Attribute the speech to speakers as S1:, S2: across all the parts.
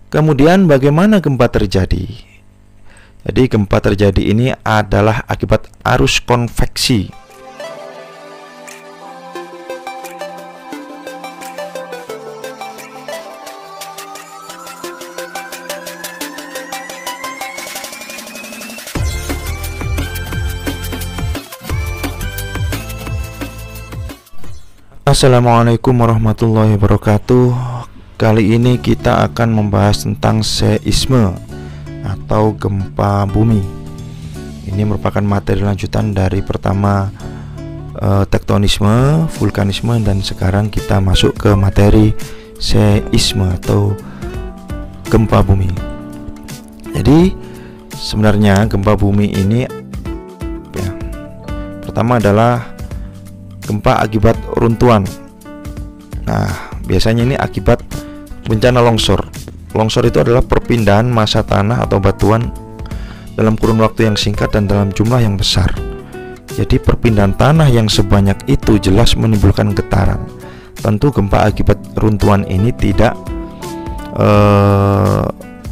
S1: Kemudian bagaimana gempa terjadi? Jadi gempa terjadi ini adalah akibat arus konveksi. Assalamualaikum warahmatullahi wabarakatuh. Kali ini kita akan membahas tentang seisme atau gempa bumi. Ini merupakan materi lanjutan dari pertama tektonisme, vulkanisme, dan sekarang kita masuk ke materi seisme atau gempa bumi. Jadi sebenarnya gempa bumi ini ya, pertama adalah gempa akibat runtuhan. Nah, biasanya ini akibat bencana longsor. Longsor itu adalah perpindahan massa tanah atau batuan dalam kurun waktu yang singkat dan dalam jumlah yang besar. Jadi perpindahan tanah yang sebanyak itu jelas menimbulkan getaran. Tentu gempa akibat runtuhan ini tidak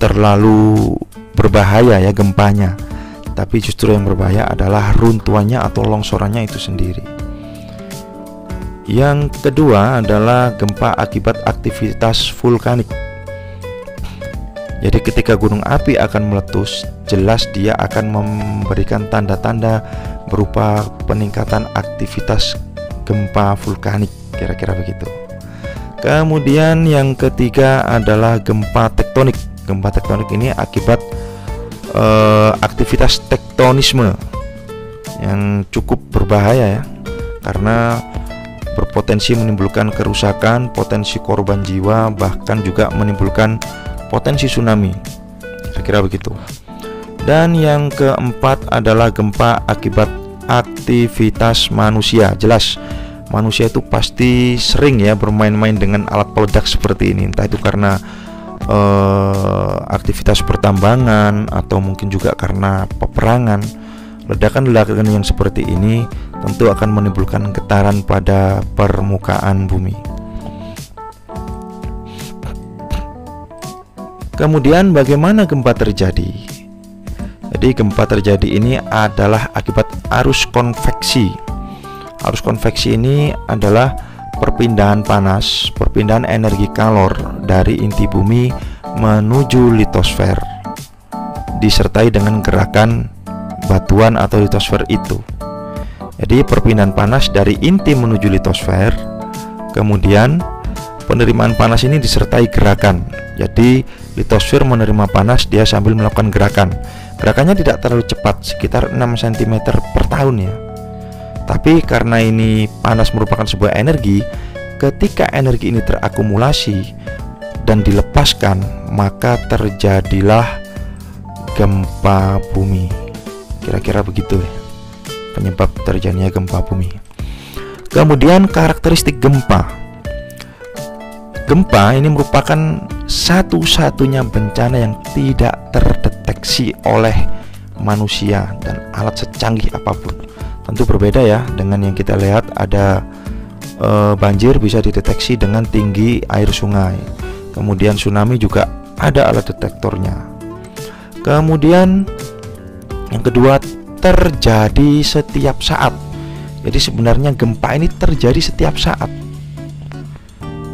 S1: terlalu berbahaya ya gempanya, tapi justru yang berbahaya adalah runtuhannya atau longsorannya itu sendiri. Yang kedua adalah gempa akibat aktivitas vulkanik. Jadi ketika gunung api akan meletus, jelas dia akan memberikan tanda-tanda berupa peningkatan aktivitas gempa vulkanik, kira-kira begitu. Kemudian yang ketiga adalah gempa tektonik. Gempa tektonik ini akibat aktivitas tektonisme yang cukup berbahaya ya, karena berpotensi menimbulkan kerusakan, potensi korban jiwa, bahkan juga menimbulkan potensi tsunami, kira-kira begitu. Dan yang keempat adalah gempa akibat aktivitas manusia. Jelas manusia itu pasti sering ya bermain-main dengan alat peledak seperti ini, entah itu karena aktivitas pertambangan atau mungkin juga karena peperangan. Ledakan-ledakan yang seperti ini tentu akan menimbulkan getaran pada permukaan bumi. Kemudian bagaimana gempa terjadi? Jadi gempa terjadi ini adalah akibat arus konveksi. Arus konveksi ini adalah perpindahan panas, perpindahan energi kalor dari inti bumi menuju litosfer, disertai dengan gerakan batuan atau litosfer itu. Jadi perpindahan panas dari inti menuju litosfer, kemudian penerimaan panas ini disertai gerakan. Jadi litosfer menerima panas, dia sambil melakukan gerakan. Gerakannya tidak terlalu cepat, sekitar 6 cm per tahun ya. Tapi karena ini panas merupakan sebuah energi, ketika energi ini terakumulasi dan dilepaskan, maka terjadilah gempa bumi. Kira-kira begitu ya, penyebab terjadinya gempa bumi. Kemudian karakteristik gempa. Gempa ini merupakan satu-satunya bencana yang tidak terdeteksi oleh manusia dan alat secanggih apapun. Tentu berbeda ya dengan yang kita lihat, ada banjir bisa dideteksi dengan tinggi air sungai. Kemudian tsunami juga ada alat detektornya. Kemudian yang kedua, terjadi setiap saat. Jadi sebenarnya gempa ini terjadi setiap saat.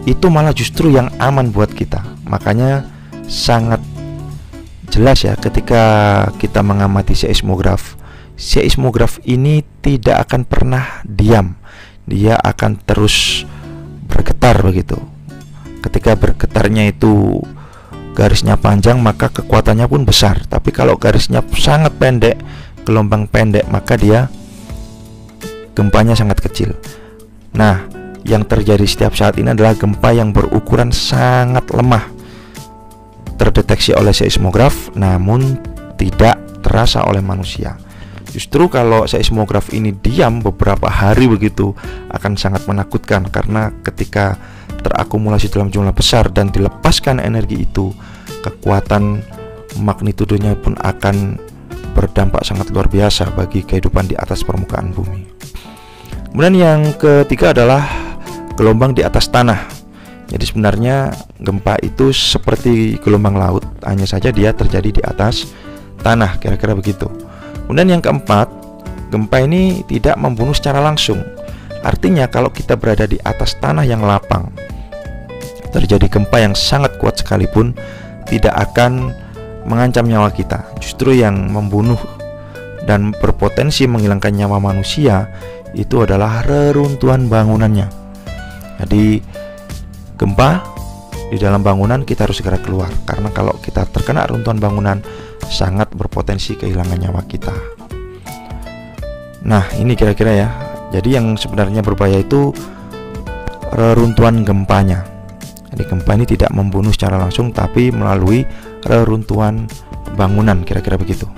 S1: Itu malah justru yang aman buat kita. Makanya sangat jelas ya ketika kita mengamati seismograf. Seismograf ini tidak akan pernah diam. Dia akan terus bergetar begitu. Ketika bergetarnya itu garisnya panjang, maka kekuatannya pun besar. Tapi kalau garisnya sangat pendek, gelombang pendek, maka dia gempanya sangat kecil. Nah, yang terjadi setiap saat ini adalah gempa yang berukuran sangat lemah, terdeteksi oleh seismograf namun tidak terasa oleh manusia. Justru kalau seismograf ini diam beberapa hari begitu akan sangat menakutkan, karena ketika terakumulasi dalam jumlah besar dan dilepaskan energi itu, kekuatan magnitudenya pun akan berdampak sangat luar biasa bagi kehidupan di atas permukaan bumi. Kemudian yang ketiga adalah gelombang di atas tanah. Jadi sebenarnya gempa itu seperti gelombang laut, hanya saja dia terjadi di atas tanah, kira-kira begitu. Kemudian yang keempat, gempa ini tidak membunuh secara langsung. Artinya kalau kita berada di atas tanah yang lapang, terjadi gempa yang sangat kuat sekalipun tidak akan mengancam nyawa kita. Justru yang membunuh dan berpotensi menghilangkan nyawa manusia itu adalah reruntuhan bangunannya. Jadi gempa di dalam bangunan kita harus segera keluar, karena kalau kita terkena runtuhan bangunan sangat berpotensi kehilangan nyawa kita. Nah, ini kira-kira ya. Jadi yang sebenarnya berbahaya itu reruntuhan gempanya. Jadi gempa ini tidak membunuh secara langsung, tapi melalui reruntuhan bangunan, kira-kira begitu.